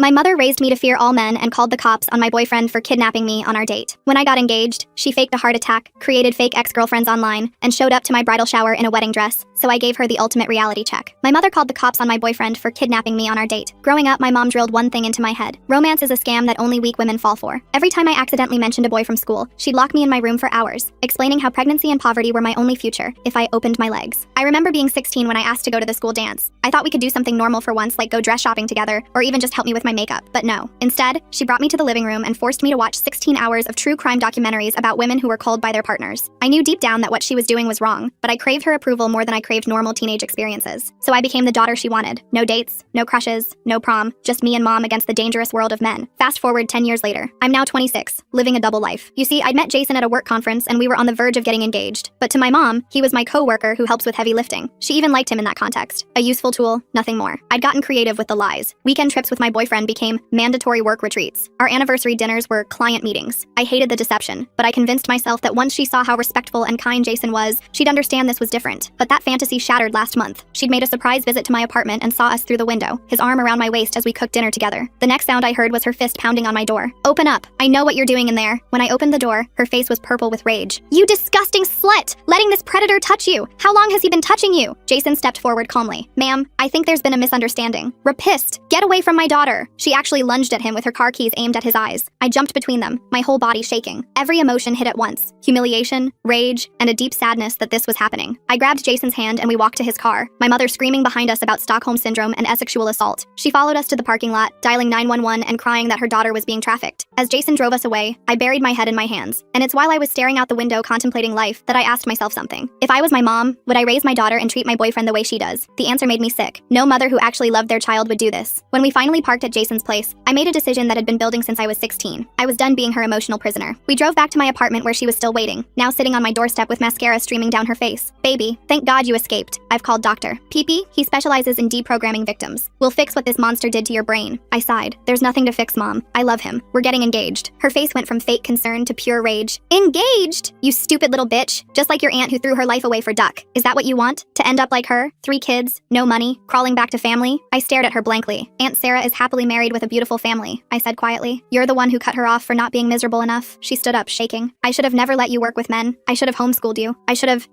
My mother raised me to fear all men and called the cops on my boyfriend for kidnapping me on our date. When I got engaged, she faked a heart attack, created fake ex-girlfriends online, and showed up to my bridal shower in a wedding dress, so I gave her the ultimate reality check. My mother called the cops on my boyfriend for kidnapping me on our date. Growing up, my mom drilled one thing into my head. Romance is a scam that only weak women fall for. Every time I accidentally mentioned a boy from school, she'd lock me in my room for hours, explaining how pregnancy and poverty were my only future if I opened my legs. I remember being 16 when I asked to go to the school dance. I thought we could do something normal for once, like go dress shopping together, or even just help me with my makeup, but no. Instead, she brought me to the living room and forced me to watch 16 hours of true crime documentaries about women who were culled by their partners. I knew deep down that what she was doing was wrong, but I craved her approval more than I craved normal teenage experiences. So I became the daughter she wanted. No dates, no crushes, no prom, just me and mom against the dangerous world of men. Fast forward 10 years later. I'm now 26, living a double life. You see, I'd met Jason at a work conference and we were on the verge of getting engaged. But to my mom, he was my co-worker who helps with heavy lifting. She even liked him in that context. A useful tool, nothing more. I'd gotten creative with the lies. Weekend trips with my boyfriend became mandatory work retreats. Our anniversary dinners were client meetings. I hated the deception, but I convinced myself that once she saw how respectful and kind Jason was, she'd understand this was different. But that fantasy shattered last month. She'd made a surprise visit to my apartment and saw us through the window, his arm around my waist as we cooked dinner together. The next sound I heard was her fist pounding on my door. "Open up. I know what you're doing in there." When I opened the door, her face was purple with rage. "You disgusting slut! Letting this predator touch you! How long has he been touching you?" Jason stepped forward calmly. "Ma'am, I think there's been a misunderstanding. Rapist! Get away from my daughter!" She actually lunged at him with her car keys aimed at his eyes. I jumped between them, my whole body shaking. Every emotion hit at once. Humiliation, rage, and a deep sadness that this was happening. I grabbed Jason's hand and we walked to his car, my mother screaming behind us about Stockholm Syndrome and sexual assault. She followed us to the parking lot, dialing 911 and crying that her daughter was being trafficked. As Jason drove us away, I buried my head in my hands. And it's while I was staring out the window contemplating life that I asked myself something. If I was my mom, would I raise my daughter and treat my boyfriend the way she does? The answer made me sick. No mother who actually loved their child would do this. When we finally parked at Jason's place, I made a decision that had been building since I was 16. I was done being her emotional prisoner. We drove back to my apartment where she was still waiting, now sitting on my doorstep with mascara streaming down her face. "Baby, thank God you escaped. I've called Dr. Pee-Pee. He specializes in deprogramming victims. We'll fix what this monster did to your brain." I sighed. "There's nothing to fix, Mom. I love him. We're getting engaged." Her face went from fake concern to pure rage. "Engaged? You stupid little bitch. Just like your aunt who threw her life away for duck. Is that what you want? To end up like her? 3 kids, no money, crawling back to family?" I stared at her blankly. "Aunt Sarah is happily married with a beautiful family," I said quietly. "You're the one who cut her off for not being miserable enough." She stood up, shaking. "I should have never let you work with men. I should have homeschooled you.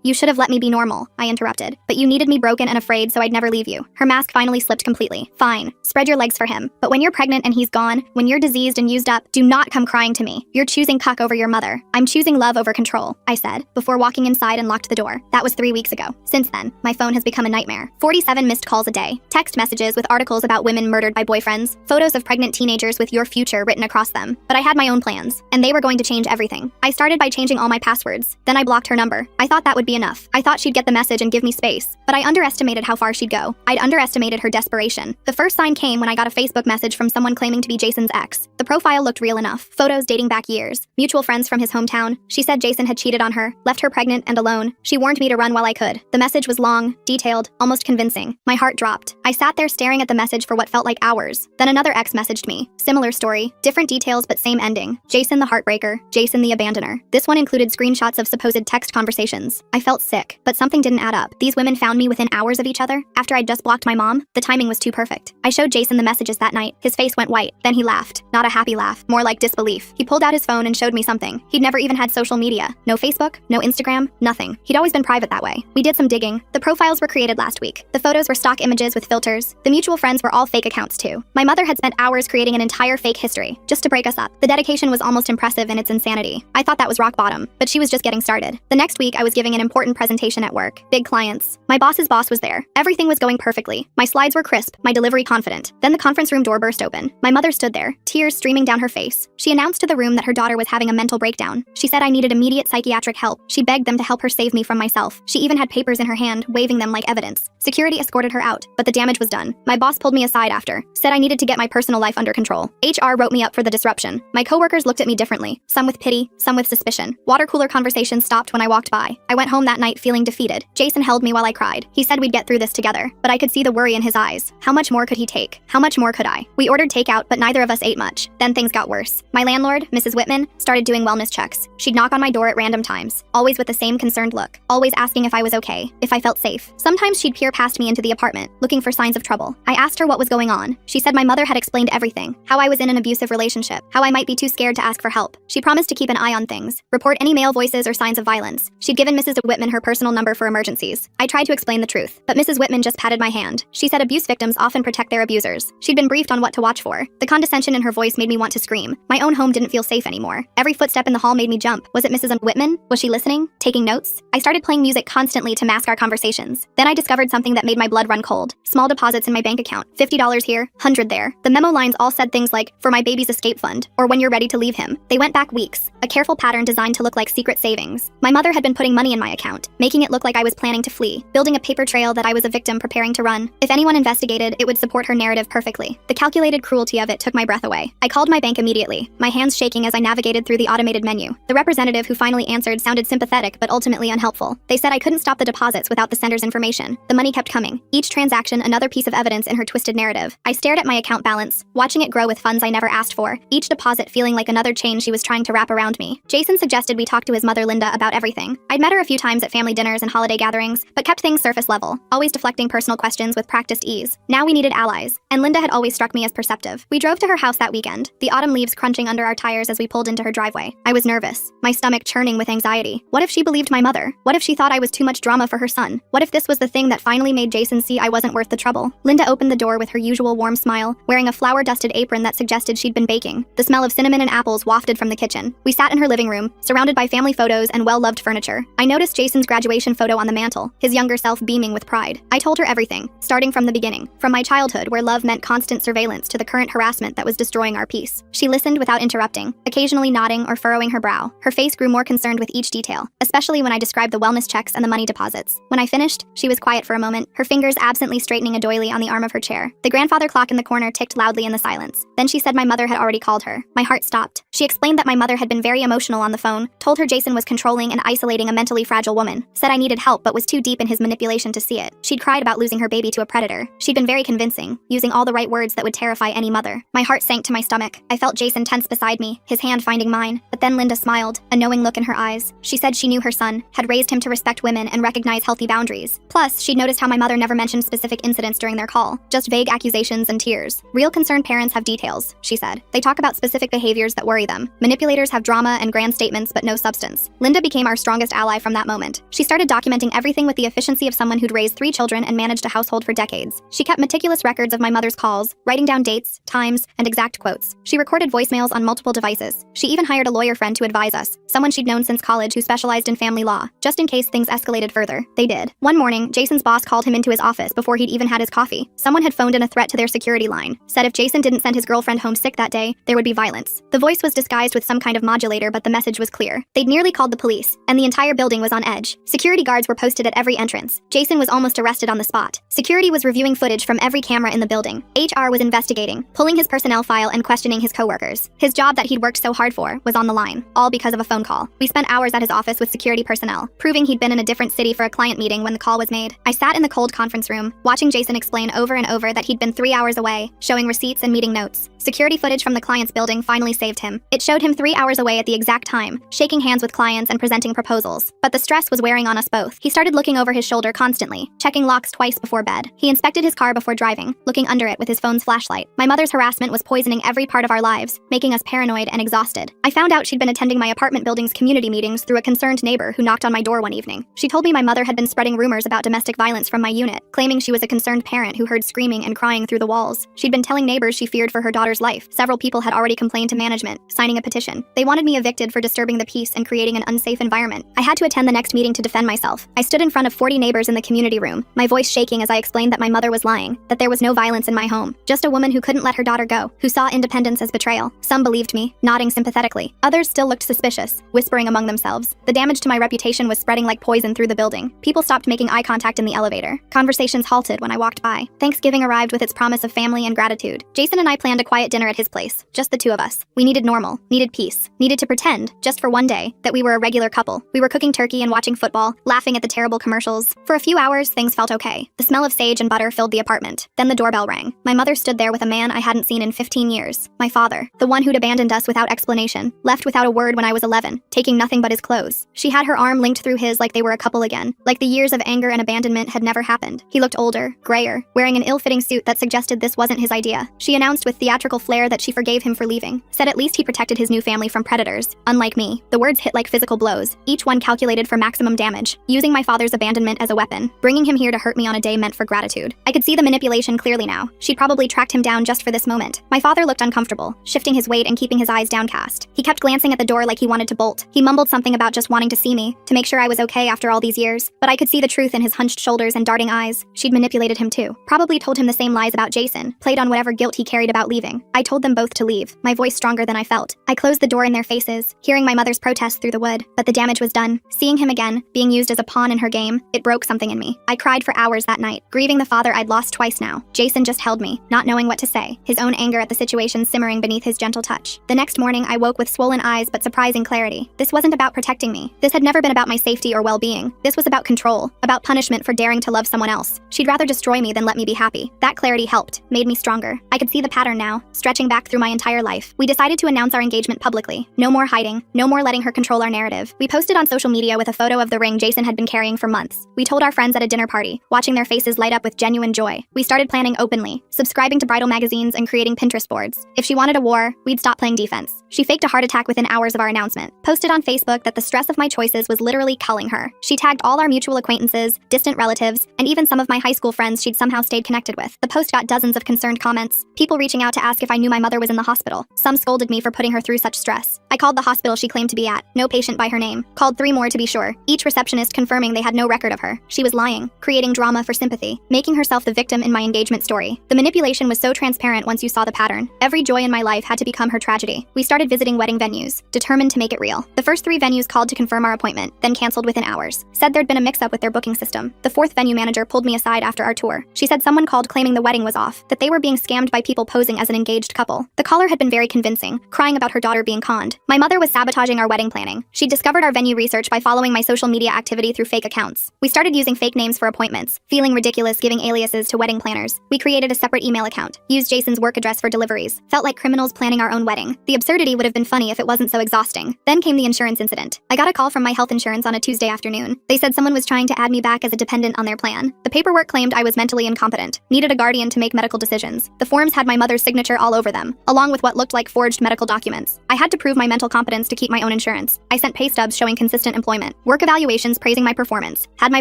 You should have let me be normal," I interrupted. "But you needed me broken and afraid so I'd never leave you." Her mask finally slipped completely. "Fine. Spread your legs for him. But when you're pregnant and he's gone, when you're diseased and used up, do not come crying to me. You're choosing cuck over your mother." "I'm choosing love over control," I said, before walking inside and locked the door. That was 3 weeks ago. Since then, my phone has become a nightmare. 47 missed calls a day, text messages with articles about women murdered by boyfriends, photos of pregnant teenagers with "your future" written across them. But I had my own plans, and they were going to change everything. I started by changing all my passwords. Then I blocked her number. I thought that would be enough. I thought she'd get the message and give me space. But I underestimated how far she'd go. I'd underestimated her desperation. The first sign came when I got a Facebook message from someone claiming to be Jason's ex. The profile looked real enough. Photos dating back years. Mutual friends from his hometown. She said Jason had cheated on her, left her pregnant and alone. She warned me to run while I could. The message was long, detailed, almost convincing. My heart dropped. I sat there staring at the message for what felt like hours. Then another ex messaged me. Similar story, different details but same ending. Jason the heartbreaker, Jason the abandoner. This one included screenshots of supposed text conversations. I felt sick, but something didn't add up. These women found me within hours of each other, after I'd just blocked my mom. The timing was too perfect. I showed Jason the messages that night. His face went white. Then he laughed. Not a happy laugh, more like disbelief. He pulled out his phone and showed me something. He'd never even had social media. No Facebook, no Instagram, nothing. He'd always been private that way. We did some digging. The profiles were created last week. The photos were stock images with filters. The mutual friends were all fake accounts too. My mother had spent hours creating an entire fake history, just to break us up. The dedication was almost impressive in its insanity. I thought that was rock bottom, but she was just getting started. The next week, I was giving an important presentation at work. Big clients. My boss's boss was there. Everything was going perfectly. My slides were crisp, my delivery confident. Then the conference room door burst open. My mother stood there, tears streaming down her face. She announced to the room that her daughter was having a mental breakdown. She said I needed immediate psychiatric help. She begged them to help her save me from myself. She even had papers in her hand, waving them like evidence. Security escorted her out, but the damage was done. My boss pulled me aside after, said I needed to get my personal life under control. HR wrote me up for the disruption. My coworkers looked at me differently, some with pity, some with suspicion. Water cooler conversations stopped when I walked by. I went home that night feeling defeated. Jason held me while I cried. He said we'd get through this together, but I could see the worry in his eyes. How much more could he take? How much more could I? We ordered takeout, but neither of us ate much. Then things got worse. My landlord, Mrs. Whitman, started doing wellness checks. She'd knock on my door at random times, always with the same concerned look, always asking if I was okay, if I felt safe. Sometimes she'd peer past me into the apartment, looking for signs of trouble. I asked her what was going on. She said my mother mother had explained everything, how I was in an abusive relationship, how I might be too scared to ask for help. She promised to keep an eye on things, report any male voices or signs of violence. She'd given Mrs. Whitman her personal number for emergencies. I tried to explain the truth, but Mrs. Whitman just patted my hand. She said abuse victims often protect their abusers. She'd been briefed on what to watch for. The condescension in her voice made me want to scream. My own home didn't feel safe anymore. Every footstep in the hall made me jump. Was it Mrs. Whitman? Was she listening? Taking notes? I started playing music constantly to mask our conversations. Then I discovered something that made my blood run cold. Small deposits in my bank account. $50 here, 100 there. The memo lines all said things like, "For my baby's escape fund," or "When you're ready to leave him." They went back weeks. A careful pattern designed to look like secret savings. My mother had been putting money in my account, making it look like I was planning to flee, building a paper trail that I was a victim preparing to run. If anyone investigated, it would support her narrative perfectly. The calculated cruelty of it took my breath away. I called my bank immediately, my hands shaking as I navigated through the automated menu. The representative who finally answered sounded sympathetic but ultimately unhelpful. They said I couldn't stop the deposits without the sender's information. The money kept coming. Each transaction another piece of evidence in her twisted narrative. I stared at my account balance, watching it grow with funds I never asked for, each deposit feeling like another chain she was trying to wrap around me. Jason suggested we talk to his mother Linda about everything. I'd met her a few times at family dinners and holiday gatherings, but kept things surface level, always deflecting personal questions with practiced ease. Now we needed allies, and Linda had always struck me as perceptive. We drove to her house that weekend, the autumn leaves crunching under our tires as we pulled into her driveway. I was nervous, my stomach churning with anxiety. What if she believed my mother? What if she thought I was too much drama for her son? What if this was the thing that finally made Jason see I wasn't worth the trouble? Linda opened the door with her usual warm smile, wearing a flour-dusted apron that suggested she'd been baking. The smell of cinnamon and apples wafted from the kitchen. We sat in her living room, surrounded by family photos and well-loved furniture. I noticed Jason's graduation photo on the mantle, his younger self beaming with pride. I told her everything, starting from the beginning, from my childhood where love meant constant surveillance to the current harassment that was destroying our peace. She listened without interrupting, occasionally nodding or furrowing her brow. Her face grew more concerned with each detail, especially when I described the wellness checks and the money deposits. When I finished, she was quiet for a moment, her fingers absently straightening a doily on the arm of her chair. The grandfather clock in the corner ticked loudly in the silence. Then she said my mother had already called her. My heart stopped. She explained that my mother had been very emotional on the phone, told her Jason was controlling and isolating a mentally fragile woman, said I needed help but was too deep in his manipulation to see it. She'd cried about losing her baby to a predator. She'd been very convincing, using all the right words that would terrify any mother. My heart sank to my stomach. I felt Jason tense beside me, his hand finding mine. But then Linda smiled, a knowing look in her eyes. She said she knew her son, had raised him to respect women and recognize healthy boundaries. Plus, she'd noticed how my mother never mentioned specific incidents during their call, just vague accusations and tears. Real concerned parents have details, she said. They talk about specific behaviors that worry them. Manipulators have drama and grand statements but no substance. Linda became our strongest ally from that moment. She started documenting everything with the efficiency of someone who'd raised 3 children and managed a household for decades. She kept meticulous records of my mother's calls, writing down dates, times, and exact quotes. She recorded voicemails on multiple devices. She even hired a lawyer friend to advise us, someone she'd known since college who specialized in family law, just in case things escalated further. They did. One morning, Jason's boss called him into his office before he'd even had his coffee. Someone had phoned in a threat to their security line, said if Jason didn't send his girlfriend home sick that day, there would be violence. The voice was disguised with some kind of modulator, but the message was clear. They'd nearly called the police, and the entire building was on edge. Security guards were posted at every entrance. Jason was almost arrested on the spot. Security was reviewing footage from every camera in the building. HR was investigating, pulling his personnel file and questioning his coworkers. His job that he'd worked so hard for was on the line, all because of a phone call. We spent hours at his office with security personnel, proving he'd been in a different city for a client meeting when the call was made. I sat in the cold conference room, watching Jason explain over and over that he'd been 3 hours away, showing receipts and meeting notes. Security footage from the client's building finally saved him. It showed him 3 hours away at the exact time, shaking hands with clients and presenting proposals. But the stress was wearing on us both. He started looking over his shoulder constantly, checking locks twice before bed. He inspected his car before driving, looking under it with his phone's flashlight. My mother's harassment was poisoning every part of our lives, making us paranoid and exhausted. I found out she'd been attending my apartment building's community meetings through a concerned neighbor who knocked on my door one evening. She told me my mother had been spreading rumors about domestic violence from my unit, claiming she was a concerned parent who heard screaming and crying through the walls. She'd been telling neighbors she feared for her daughter's life. Several people had already complained to management, signing a petition. They wanted me evicted for disturbing the peace and creating an unsafe environment. I had to attend the next meeting to defend myself. I stood in front of 40 neighbors in the community room, my voice shaking as I explained that my mother was lying, that there was no violence in my home, just a woman who couldn't let her daughter go, who saw independence as betrayal. Some believed me, nodding sympathetically. Others still looked suspicious, whispering among themselves. The damage to my reputation was spreading like poison through the building. People stopped making eye contact in the elevator. Conversations halted when I walked by. Thanksgiving arrived with its promise of family and gratitude. Jason and I planned a quiet dinner at his place, just the two of us. We needed normal, needed peace, needed to pretend, just for one day, that we were a regular couple. We were cooking turkey and watching football, laughing at the terrible commercials. For a few hours, things felt okay. The smell of sage and butter filled the apartment. Then the doorbell rang. My mother stood there with a man I hadn't seen in 15 years. My father, the one who'd abandoned us without explanation, left without a word when I was 11, taking nothing but his clothes. She had her arm linked through his like they were a couple again, like the years of anger and abandonment had never happened. He looked older, grayer, wearing an ill-fitting suit that suggested this wasn't his his idea. She announced with theatrical flair that she forgave him for leaving, said at least he protected his new family from predators. Unlike me, the words hit like physical blows, each one calculated for maximum damage, using my father's abandonment as a weapon. Bringing him here to hurt me on a day meant for gratitude. I could see the manipulation clearly now. She'd probably tracked him down just for this moment. My father looked uncomfortable, shifting his weight and keeping his eyes downcast. He kept glancing at the door like he wanted to bolt. He mumbled something about just wanting to see me, to make sure I was okay after all these years. But I could see the truth in his hunched shoulders and darting eyes. She'd manipulated him too. Probably told him the same lies about Jason, played on whatever guilt he carried about leaving. I told them both to leave, my voice stronger than I felt. I closed the door in their faces, hearing my mother's protest through the wood. But the damage was done. Seeing him again, being used as a pawn in her game, it broke something in me. I cried for hours that night, grieving the father I'd lost twice now. Jason just held me, not knowing what to say, his own anger at the situation simmering beneath his gentle touch. The next morning, I woke with swollen eyes but surprising clarity. This wasn't about protecting me. This had never been about my safety or well-being. This was about control, about punishment for daring to love someone else. She'd rather destroy me than let me be happy. That clarity helped, made me stronger. I could see the pattern now, stretching back through my entire life. We decided to announce our engagement publicly. No more hiding, no more letting her control our narrative. We posted on social media with a photo of the ring Jason had been carrying for months. We told our friends at a dinner party, watching their faces light up with genuine joy. We started planning openly, subscribing to bridal magazines and creating Pinterest boards. If she wanted a war, we'd stop playing defense. She faked a heart attack within hours of our announcement, posted on Facebook that the stress of my choices was literally culling her. She tagged all our mutual acquaintances, distant relatives, and even some of my high school friends she'd somehow stayed connected with. The post got dozens of concerned comments, people reaching out to ask if I knew my mother was in the hospital. Some scolded me for putting her through such stress. I called the hospital she claimed to be at, no patient by her name. Called 3 more to be sure, each receptionist confirming they had no record of her. She was lying, creating drama for sympathy, making herself the victim in my engagement story. The manipulation was so transparent once you saw the pattern. Every joy in my life had to become her tragedy. We started visiting wedding venues, determined to make it real. The first 3 venues called to confirm our appointment, then canceled within hours. Said there'd been a mix-up with their booking system. The 4th venue manager pulled me aside after our tour. She said someone called claiming the wedding was off, that they were being scammed by people posing as an engaged couple. The caller had been very convincing, crying about her daughter being conned. My mother was sabotaging our wedding planning. She discovered our venue research by following my social media activity through fake accounts. We started using fake names for appointments, feeling ridiculous giving aliases to wedding planners. We created a separate email account, used Jason's work address for deliveries. Felt like criminals planning our own wedding. The absurdity would have been funny if it wasn't so exhausting. Then came the insurance incident. I got a call from my health insurance on a Tuesday afternoon. They said someone was trying to add me back as a dependent on their plan. The paperwork claimed I was mentally incompetent, needed a guardian to make medical decisions. The forms had my mother's signature all over them, along with what looked like forged medical documents. I had to prove my mental competence to keep my own insurance. I sent pay stubs showing consistent employment, work evaluations praising my performance, had my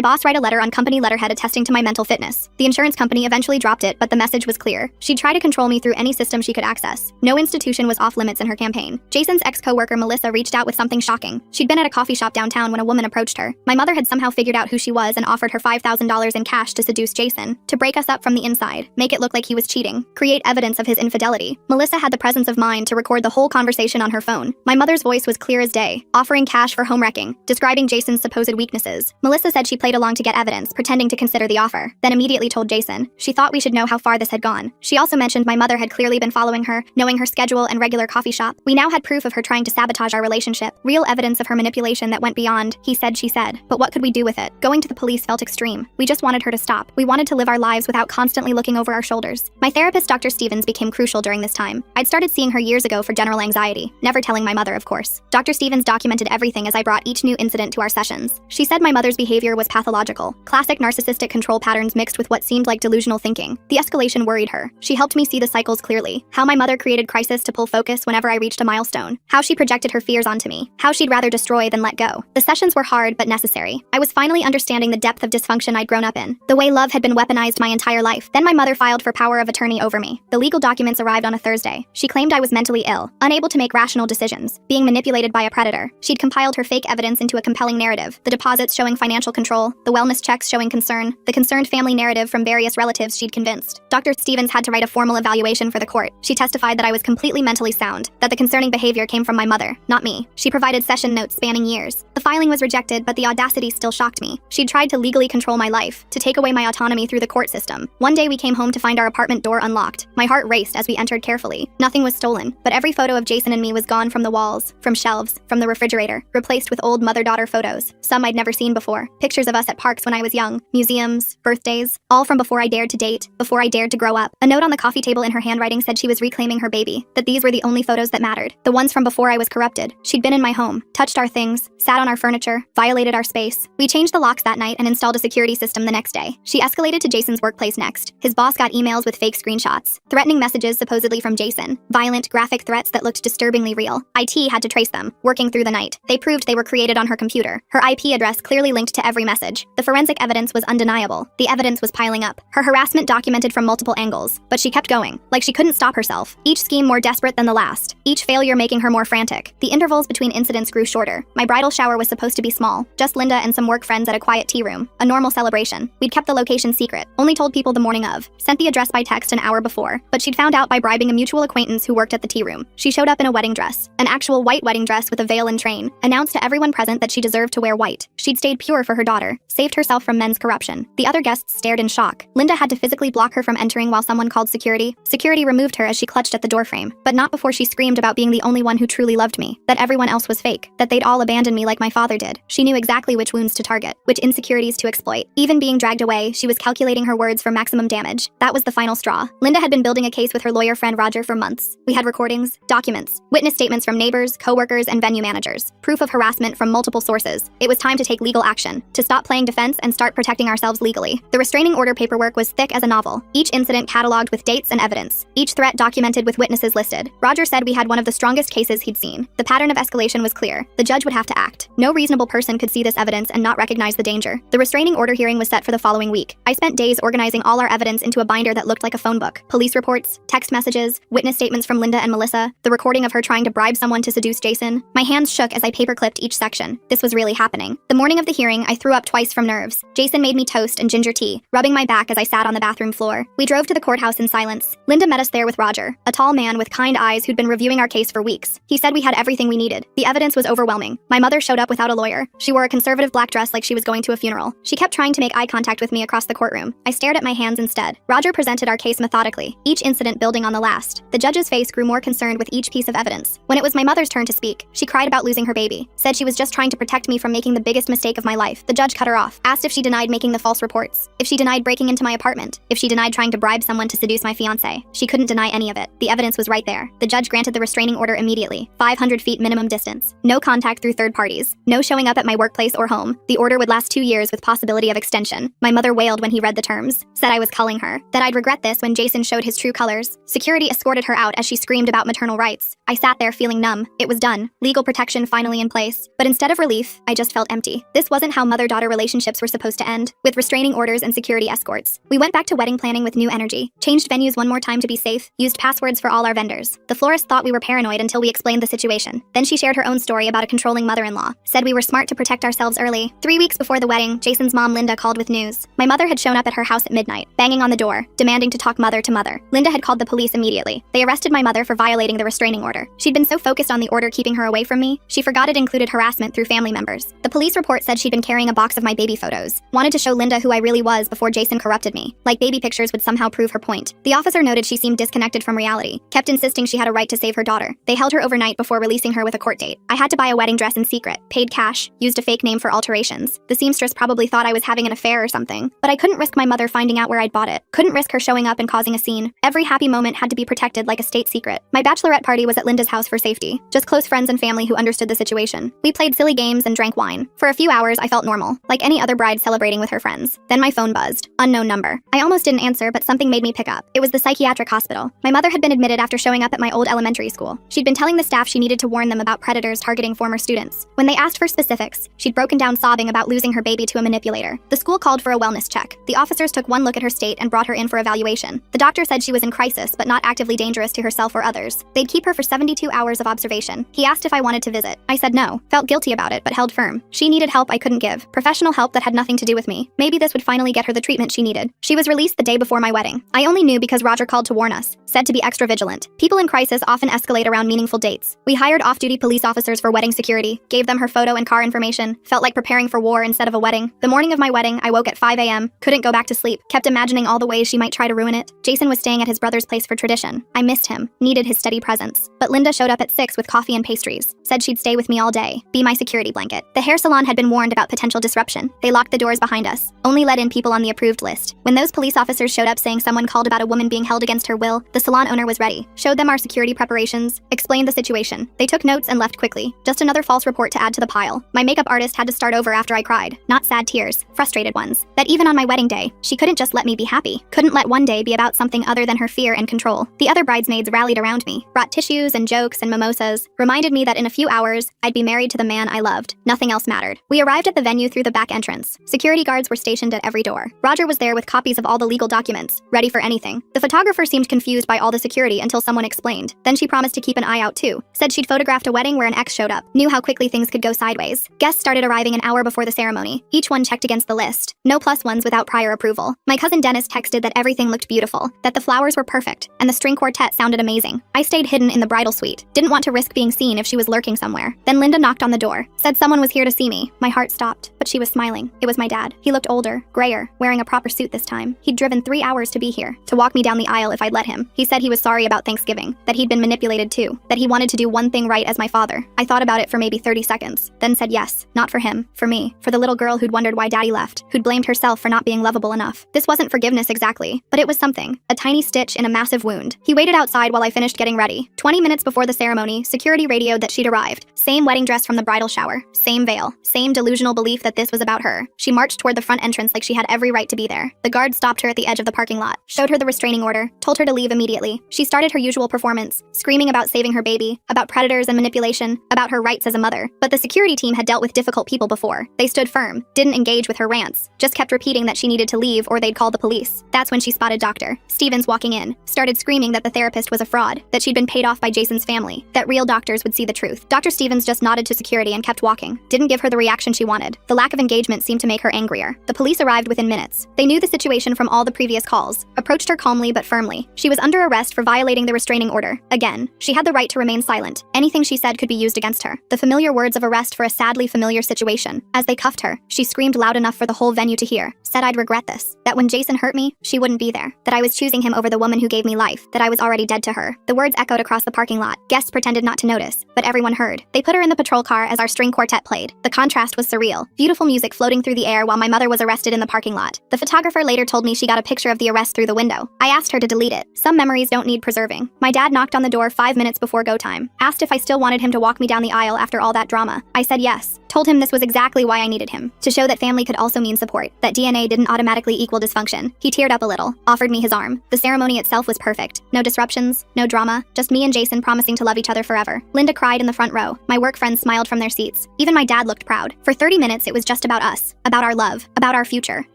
boss write a letter on company letterhead attesting to my mental fitness. The insurance company eventually dropped it, but the message was clear. She'd try to control me through any system she could access. No institution was off limits in her campaign. Jason's ex-coworker Melissa reached out with something shocking. She'd been at a coffee shop downtown when a woman approached her. My mother had somehow figured out who she was and offered her $5,000 in cash to seduce Jason, to break us up from the inside, make it look like he was cheating, create evidence of his infidelity. Melissa had the presence of mind to record the whole conversation on her phone. My mother's voice was clear as day, offering cash for home wrecking, describing Jason's supposed weaknesses. Melissa said she played along to get evidence, pretending to consider the offer, then immediately told Jason. She thought we should know how far this had gone. She also mentioned my mother had clearly been following her, knowing her schedule and regular coffee shop. We now had proof of her trying to sabotage our relationship, real evidence of her manipulation that went beyond he said, she said. But what could we do with it? Going to the police felt extreme. We just wanted her to stop. We wanted to live our lives without constantly looking over our shoulders. My therapist, Dr. Stevens, became crucial during this time. I'd started seeing her years ago for general anxiety, never telling my mother, of course. Dr. Stevens documented everything as I brought each new incident to our sessions. She said my mother's behavior was pathological, classic narcissistic control patterns mixed with what seemed like delusional thinking. The escalation worried her. She helped me see the cycles clearly. How my mother created crisis to pull focus whenever I reached a milestone. How she projected her fears onto me. How she'd rather destroy than let go. The sessions were hard but necessary. I was finally understanding the depth of dysfunction I'd grown up in. The way love had been weaponized my entire life. Then my mother filed for power of attorney over me. The legal documents arrived on a Thursday. She claimed I was mentally ill, unable to make rational decisions, being manipulated by a predator. She'd compiled her fake evidence into a compelling narrative. The deposits showing financial control, the wellness checks showing concern, the concerned family narrative from various relatives she'd convinced. Dr. Stevens had to write a formal evaluation for the court. She testified that I was completely mentally sound, that the concerning behavior came from my mother, not me. She provided session notes spanning years. The filing was rejected, but the audacity still shocked me. She'd tried to legally control my life, to take away my autonomy through the court system. One day we came home to find our apartment door unlocked. My heart raced as we entered carefully. Nothing was stolen, but every photo of Jason and me was gone from the walls, from shelves, from the refrigerator, replaced with old mother-daughter photos. Some I'd never seen before. Pictures of us at parks when I was young, museums, birthdays, all from before I dared to date, before I dared to grow up. A note on the coffee table in her handwriting said she was reclaiming her baby, that these were the only photos that mattered, the ones from before I was corrupted. She'd been in my home, touched our things, sat on our furniture, violated our space. We changed the locks that night and installed a security system the next day. She escalated to Jason's workplace next. His boss got emails with fake screenshots, threatening messages supposedly from Jason, violent, graphic threats that looked disturbingly real. IT had to trace them, working through the night. They proved they were created on her computer. Her IP address clearly linked to every message. The forensic evidence was undeniable. The evidence was piling up. Her harassment documented from multiple angles. But she kept going, like she couldn't stop herself. Each scheme more desperate than the last. Each failure making her more frantic. The intervals between incidents grew shorter. My bridal shower was supposed to be small. Just Linda and some work friends at a quiet tea room. A normal celebration. We'd kept the location secret. Only told people the morning of. Sent the address by text an hour before. But she'd found out by bribing a mutual acquaintance who worked at the tea room. She showed up in a wedding dress. An actual white wedding dress with a veil and train. Announced to everyone present that she deserved to wear white. She'd stayed pure for her daughter. Saved herself from men's corruption. The other guests stared in shock. Linda had to physically block her from entering while someone called security. Security removed her as she clutched at the doorframe. But not before she screamed about being the only one who truly loved me. That everyone else was fake. That they'd all abandoned me like my father did. She knew exactly which wounds to target. Which insecurities to exploit. Even being dragged away, she was calculating her words for maximum damage. That was the final straw. Linda had been building a case with her lawyer friend Roger for months. We had recordings, documents, witness statements from neighbors, co-workers, and venue managers. Proof of harassment from multiple sources. It was time to take legal action. To stop playing defense and start protecting ourselves legally. The restraining order paperwork was thick as a novel. Each incident cataloged with dates and evidence. Each threat documented with witnesses listed. Roger said we had one of the strongest cases he'd seen. The pattern of escalation was clear. The judge would have to act. No reasonable person could see this evidence and not recognize the danger. The restraining order hearing was set for the following week. I spent days organizing all our evidence into a binder that looked like a phone book. Police reports, text messages, witness statements from Linda and Melissa, the recording of her trying to bribe someone to seduce Jason. My hands shook as I paperclipped each section. This was really happening. The morning of the hearing, I threw up twice from nerves. Jason made me toast and ginger tea, rubbing my back as I sat on the bathroom floor. We drove to the courthouse in silence. Linda met us there with Roger, a tall man with kind eyes who'd been reviewing our case for weeks. He said we had everything we needed. The evidence was overwhelming. My mother showed up without a lawyer. She wore a conservative black dress like she was going to a funeral. She kept trying to make eye contact with me across the courtroom. I stared at my hands instead. Roger presented our case methodically, each incident building on the last. The judge's face grew more concerned with each piece of evidence. When it was my mother's turn to speak, she cried about losing her baby. Said she was just trying to protect me from making the biggest mistake of my life. The judge cut her off. Asked if she denied making the false reports. If she denied breaking into my apartment. If she denied trying to bribe someone to seduce my fiancé. She couldn't deny any of it. The evidence was right there. The judge granted the restraining order immediately. 500 feet minimum distance. No contact through third parties. No showing up at my workplace or home. The order would last 2 years with possibility of extension. My mother wailed when he read the terms. Said I was culling her. That I'd regret this when Jason showed his true colors. Security escorted her out as she screamed about maternal rights. I sat there feeling numb. It was done. Legal protection finally in place. But instead of relief, I just felt empty. This wasn't how mother-daughter relationships were supposed to end, with restraining orders and security escorts. We went back to wedding planning with new energy. Changed venues one more time to be safe. Used passwords for all our vendors. The florist thought we were paranoid until we explained the situation. Then she shared her own story about a controlling mother-in-law. Said we were smart to protect ourselves early. 3 weeks before the wedding, Jason's mom Linda called with news. My mother had shown up at her house at midnight, banging on the door, demanding to talk mother to mother. Linda had called the police immediately. They arrested my mother for violating the restraining order. She'd been so focused on the order keeping her away from me, she forgot it included harassment through family members. The police report said she'd been carrying a box of my baby photos. Wanted to show Linda who I really was before Jason corrupted me. Like baby pictures would somehow prove her point. The officer noted she seemed disconnected from reality. Kept insisting she had a right to save her daughter. They held her overnight before releasing her with a court date. I had to buy a wedding dress in secret. Paid cash. Used a fake name for alterations. The seamstress probably thought I was having an affair or something. But I couldn't risk my mother finding out where I'd bought it. Couldn't risk her showing up and causing a scene. Every happy moment had to be protected like a state secret. My bachelorette party was at Linda's house for safety. Just close friends and family who understood the situation. We played silly games and drank wine. For a few hours, I felt normal, like any other bride celebrating with her friends. Then my phone buzzed. Unknown number. I almost didn't answer, but something made me pick up. It was the psychiatric hospital. My mother had been admitted after showing up at my old elementary school. She'd been telling the staff she needed to warn them about predators targeting former students. When they asked for specifics, she'd broken down sobbing about losing her baby to a manipulator. The school called for a wellness check. The officers took one look at her state and brought her in for evaluation. The doctor said she was in crisis, but not actively dangerous to herself or others. They'd keep her for 72 hours of observation. He asked if I wanted to visit. I said no. Felt guilty about it, but held firm. She needed help I couldn't give. Professional help that had nothing to do with me. Maybe this would finally get her the treatment she needed. She was released the day before my wedding. I only knew because Roger called to warn us. Said to be extra vigilant. People in crisis often escalate around meaningful dates. We hired off-duty police officers for wedding security, gave them her photo and car information, felt like preparing for war instead of a wedding. The morning of my wedding, I woke at 5 a.m., couldn't go back to sleep, kept imagining all the ways she might try to ruin it. Jason was staying at his brother's place for tradition. I missed him, needed his steady presence. But Linda showed up at 6 with coffee and pastries. Said she'd stay with me all day, be my security blanket. The hair salon had been warned about potential disruption. They locked the doors behind us, only let in people on the approved list. When those police officers showed up saying someone called about a woman being held against her will, the salon owner was ready. Showed them our security preparations, explained the situation. They took notes and left quickly. Just another false report to add to the pile. My makeup artist had to start over after I cried. Not sad tears, frustrated ones. That even on my wedding day, she couldn't just let me be happy. Couldn't let one day be be about something other than her fear and control. The other bridesmaids rallied around me, brought tissues and jokes and mimosas, reminded me that in a few hours, I'd be married to the man I loved. Nothing else mattered. We arrived at the venue through the back entrance. Security guards were stationed at every door. Roger was there with copies of all the legal documents, ready for anything. The photographer seemed confused by all the security until someone explained. Then she promised to keep an eye out too. Said she'd photographed a wedding where an ex showed up. Knew how quickly things could go sideways. Guests started arriving an hour before the ceremony. Each one checked against the list. No plus ones without prior approval. My cousin Dennis texted that everything looked beautiful, that the flowers were perfect, and the string quartet sounded amazing. I stayed hidden in the bridal suite. Didn't want to risk being seen if she was lurking somewhere. Then Linda knocked on the door. Said someone was here to see me. My heart stopped, but she was smiling. It was my dad. He looked older, grayer, wearing a proper suit this time. He'd driven 3 hours to be here, to walk me down the aisle if I'd let him. He said he was sorry about Thanksgiving, that he'd been manipulated too, that he wanted to do one thing right as my father. I thought about it for maybe 30 seconds, then said yes, not for him, for me, for the little girl who'd wondered why daddy left, who'd blamed herself for not being lovable enough. This wasn't forgiveness exactly, but it was something, a tiny stitch in a massive wound. He waited outside while I finished getting ready. 20 minutes before the ceremony, security radioed that she'd arrived. Same wedding dress from the bridal shower, same veil, same delusional belief that this was about her. She marched toward the front entrance like she had every right to be there. The guard stopped her at the edge of the parking lot, showed her the restraining order, told her to leave immediately. She started her usual performance, screaming about saving her baby, about predators and manipulation, about her rights as a mother. But the security team had dealt with difficult people before. They stood firm, didn't engage with her rants, just kept repeating that she needed to leave or they'd call the police. That's when she spotted Dr. Stevens walking in, started screaming that the therapist was a fraud, that she'd been paid off by Jason's family, that real doctors would see the truth. Dr. Stevens just nodded to security and kept walking, didn't give her the reaction she wanted. The lack of engagement seemed to make her angrier. The police arrived within minutes. They knew the situation from all the previous calls, approached her calmly but firmly. She was under arrest for violating the restraining order. Again, she had the right to remain silent. Anything she said could be used against her. The familiar words of arrest for a sadly familiar situation. As they cuffed her, she screamed loud enough for the whole venue to hear. Said I'd regret this. That when Jason hurt me, she wouldn't be there. That I was choosing him over the woman who gave me life. That I was already dead to her. The words echoed across the parking lot. Guests pretended not to notice, but everyone heard. They put her in the patrol car as our string quartet played. The contrast was surreal. Beautiful music floating through the air while my mother was arrested in the parking lot. The photographer later told me she got a picture of the arrest through the window. I asked her to delete it. Some memories don't need preserving. My dad knocked on the door 5 minutes before go time. Asked if I still wanted him to walk me down the aisle after all that drama. I said yes. Told him this was exactly why I needed him. To show that family could also mean support. That DNA didn't automatically equal dysfunction. He teared up a little. Offered me his arm. The ceremony itself was perfect. No disruptions. No drama. Just me and Jason promising to love each other forever. Linda cried in the front row. My work friends smiled from their seats. Even my dad looked proud. For 30 minutes it was just about us. About our love. About our future.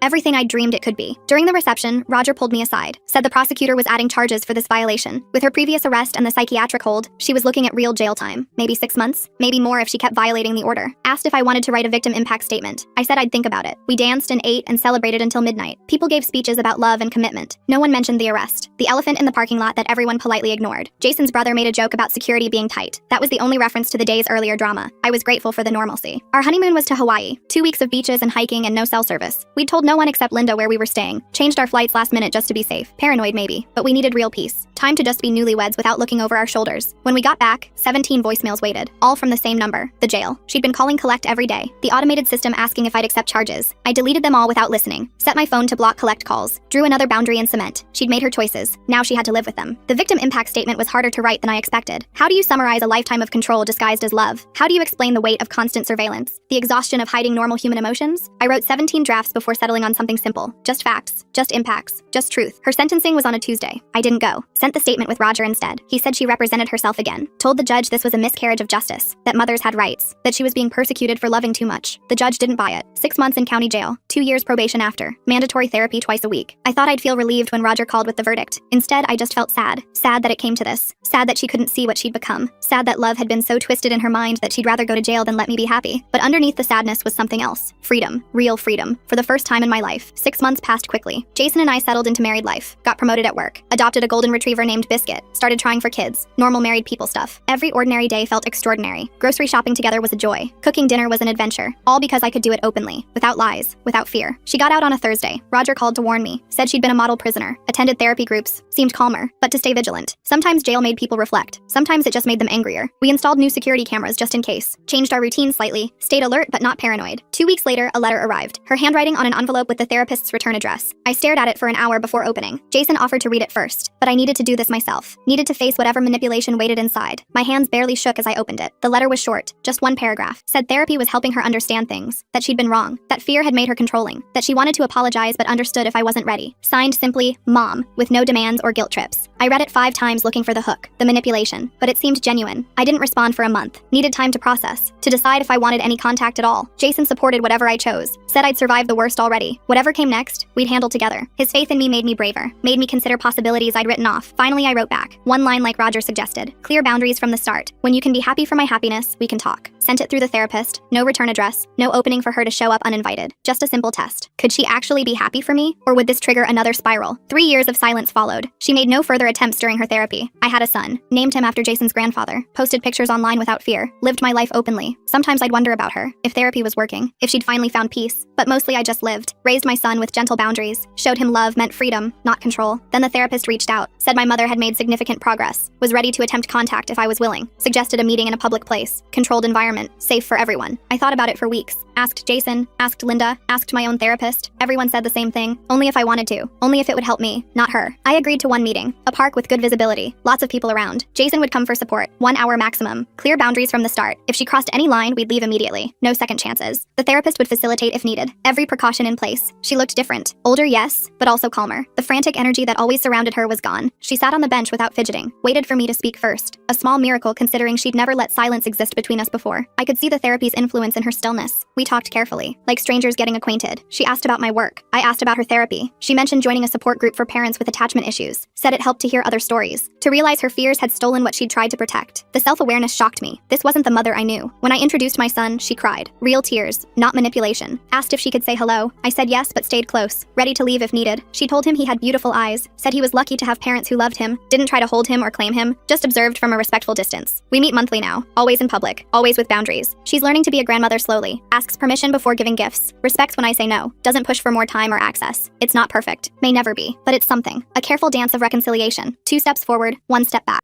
Everything I dreamed it could be. During the reception, Roger pulled me aside. Said the prosecutor was adding charges for this violation. With her previous arrest and the psychiatric hold, she was looking at real jail time. Maybe 6 months. Maybe more if she kept violating the order. Asked if I wanted to write a victim impact statement. I said I'd think about it. We danced and ate and celebrated until midnight. People gave speeches about love and commitment. No one mentioned the arrest. The elephant in the parking lot that everyone politely ignored. Jason's brother made a joke about security being tight. That was the only reference to the day's earlier drama. I was grateful for the normalcy. Our honeymoon was to Hawaii. 2 weeks of beaches and hiking and no cell service. We'd told no one except Linda where we were staying. Changed our flights last minute just to be safe. Paranoid maybe, but we needed real peace. Time to just be newlyweds without looking over our shoulders. When we got back, 17 voicemails waited, all from the same number, the jail. She'd been calling collect every day. The automated system asking if I'd accept charges. I deleted them all without listening. Set my phone to block collect calls. Drew another boundary in cement. She'd made her choices. Now she had to live with them. The victim impact statement was harder to write than I expected. How do you summarize a lifetime of control disguised as love? How do you explain the weight of constant surveillance? The exhaustion of hiding normal human emotions? I wrote 17 drafts before settling on something simple. Just facts. Just impacts. Just truth. Her sentencing was on a Tuesday. I didn't go. Sent the statement with Roger instead. He said she represented herself again. Told the judge this was a miscarriage of justice. That mothers had rights. That she was being persecuted for loving too much. The judge didn't buy it. 6 months in county jail. 2 years probation after. Mandatory therapy twice a week. I thought I'd feel relieved when Roger called with the verdict. Instead, I just felt sad. Sad that it came to this. Sad that she couldn't see what she'd become. Sad that love had been so twisted in her mind that she'd rather go to jail than let me be happy. But underneath the sadness was something else. Freedom. Real freedom. For the first time in my life. 6 months passed quickly. Jason and I settled into married life. Got promoted at work. Adopted a golden retriever named Biscuit. Started trying for kids. Normal married people stuff. Every ordinary day felt extraordinary. Grocery shopping together was a joy. Cooking dinner was an adventure. All because I could do it openly. Without lies. Without fear. She got out on a Thursday. Roger called to warn me. Said she'd been a model prisoner. Attended therapy groups. Seemed calmer. But to stay vigilant. Sometimes jail made people reflect. Sometimes it just made them angrier. We installed new security cameras just in case. Changed our routine slightly. Stayed alert but not paranoid. 2 2 weeks later, a letter arrived, her handwriting on an envelope with the therapist's return address. I stared at it for an hour before opening. Jason offered to read it first, but I needed to do this myself. Needed to face whatever manipulation waited inside. My hands barely shook as I opened it. The letter was short, just one paragraph. Said therapy was helping her understand things, that she'd been wrong, that fear had made her controlling, that she wanted to apologize but understood if I wasn't ready. Signed simply, Mom, with no demands or guilt trips. I read it 5 times looking for the hook, the manipulation, but it seemed genuine. I didn't respond for a month. Needed time to process, to decide if I wanted any contact at all. Jason supported whatever I chose, said I'd survived the worst already. Whatever came next, we'd handle together. His faith in me made me braver, made me consider possibilities I'd written off. Finally, I wrote back. One line like Roger suggested. Clear boundaries from the start. When you can be happy for my happiness, we can talk. Sent it through the therapist. No return address. No opening for her to show up uninvited. Just a simple test. Could she actually be happy for me? Or would this trigger another spiral? 3 years of silence followed. She made no further attempts during her therapy. I had a son. Named him after Jason's grandfather. Posted pictures online without fear. Lived my life openly. Sometimes I'd wonder about her. If therapy was working. If she'd finally found peace. But mostly I just lived. Raised my son with gentle boundaries. Showed him love meant freedom, not control. Then the therapist reached out. Said my mother had made significant progress. Was ready to attempt contact if I was willing. Suggested a meeting in a public place. Controlled environment. Safe for everyone. I thought about it for weeks. Asked Jason, asked Linda, asked my own therapist. Everyone said the same thing. Only if I wanted to. Only if it would help me, not her. I agreed to one meeting. A park with good visibility. Lots of people around. Jason would come for support. 1 hour maximum. Clear boundaries from the start. If she crossed any line, we'd leave immediately. No second chances. The therapist would facilitate if needed. Every precaution in place. She looked different. Older, yes, but also calmer. The frantic energy that always surrounded her was gone. She sat on the bench without fidgeting. Waited for me to speak first. A small miracle considering she'd never let silence exist between us before. I could see the therapy's influence in her stillness. We talked carefully. Like strangers getting acquainted. She asked about my work. I asked about her therapy. She mentioned joining a support group for parents with attachment issues. Said it helped to hear other stories. To realize her fears had stolen what she'd tried to protect. The self-awareness shocked me. This wasn't the mother I knew. When I introduced my son, she cried. Real tears, not manipulation. Asked if she could say hello. I said yes, but stayed close. Ready to leave if needed. She told him he had beautiful eyes. Said he was lucky to have parents who loved him. Didn't try to hold him or claim him. Just observed from a respectful distance. We meet monthly now. Always in public. Always with boundaries. She's learning to be a grandmother slowly. Asks permission before giving gifts. Respects when I say no. Doesn't push for more time or access. It's not perfect. May never be. But it's something. A careful dance of reconciliation. 2 steps forward, 1 step back.